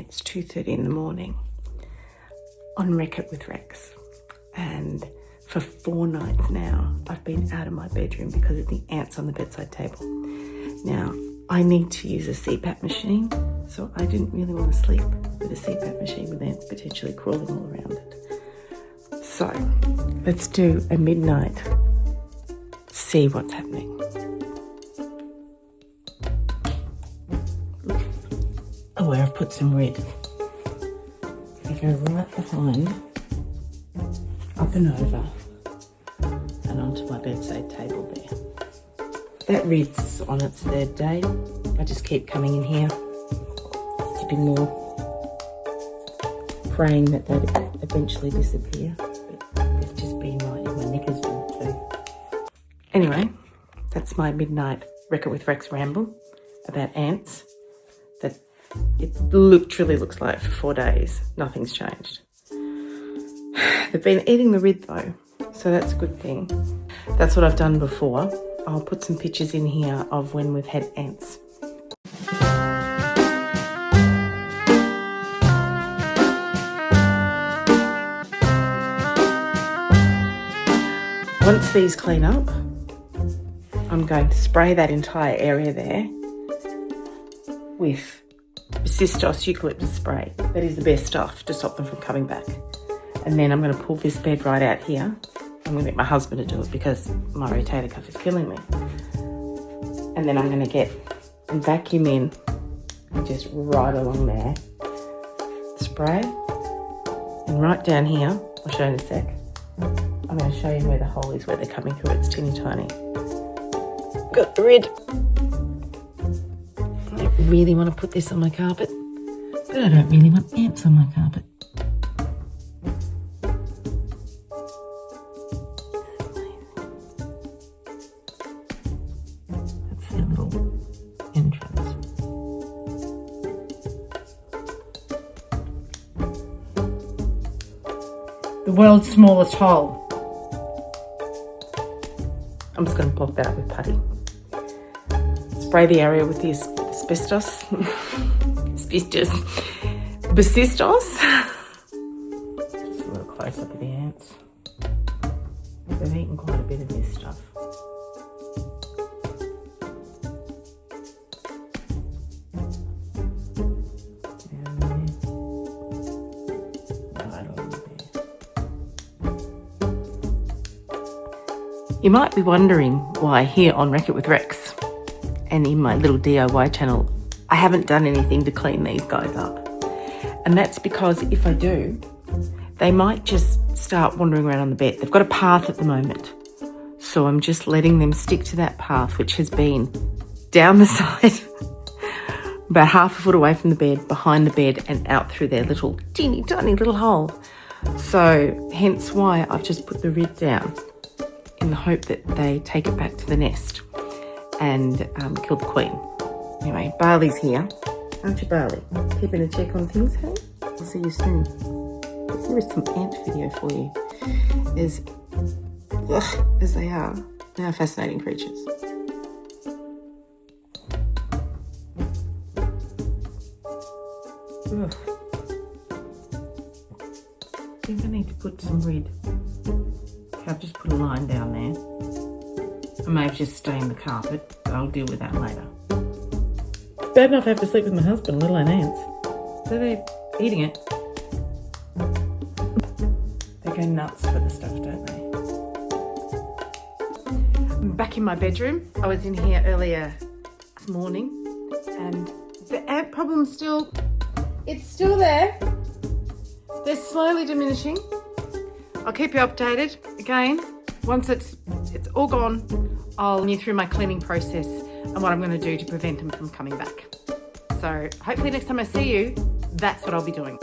It's 2:30 in the morning on Wreck It with Rex, and for 4 nights now I've been out of my bedroom because of the ants on the bedside table. Now I need to use a CPAP machine, so I didn't really want to sleep with a CPAP machine with ants potentially crawling all around it. So let's do a midnight, see what's happening. Oh, where I've put some red. I go right behind, up and over, and onto my bedside table there. That red's on its 3rd day. I just keep coming in here, dipping more, praying that they'd eventually disappear. But they've just been right in my knickers too. Anyway, that's my midnight Wreck It with Rex ramble about ants. That it literally looks like for 4 days, nothing's changed. They've been eating the red though, so that's a good thing. That's what I've done before. I'll put some pictures in here of when we've had ants. Once these clean up, I'm going to spray that entire area there with Pestistos eucalyptus spray. That is the best stuff to stop them from coming back. And then I'm going to pull this bed right out here. I'm going to get my husband to do it because my rotator cuff is killing me. And then I'm going to get a vacuum in and just right along there. Spray. And right down here, I'll show you in a sec. I'm going to show you where the hole is, where they're coming through. It's teeny tiny. Got the red. I don't really want to put this on my carpet, but I don't really want ants on my carpet. That's their little entrance. The world's smallest hole. I'm just going to block that up with putty. Spray the area with the asbestos. Asbestos. Pestistos. Just a little close up of the ants. They've eaten quite a bit of this stuff. Down there. Right on there. You might be wondering why here on Wreck It with Rex and in my little DIY channel, I haven't done anything to clean these guys up. And that's because if I do, they might just start wandering around on the bed. They've got a path at the moment. So I'm just letting them stick to that path, which has been down the side, about half a foot away from the bed, behind the bed, and out through their little teeny tiny little hole. So hence why I've just put the red down in the hope that they take it back to the nest and kill the queen. Anyway, Barley's here. Aren't you, Barley? Keeping a check on things, hey? I'll see you soon. Here is some ant video for you. As they are fascinating creatures. Ugh. I think I need to put some red. Okay, I've just put a line down there. I may have just stained the carpet, but I'll deal with that later. Bad enough I have to sleep with my husband, let alone ants. So they're eating it. They go nuts for the stuff, don't they? I'm back in my bedroom. I was in here earlier this morning and the ant problem's it's still there. They're slowly diminishing. I'll keep you updated. Again, once it's all gone, I'll run you through my cleaning process and what I'm going to do to prevent them from coming back. So hopefully next time I see you, that's what I'll be doing.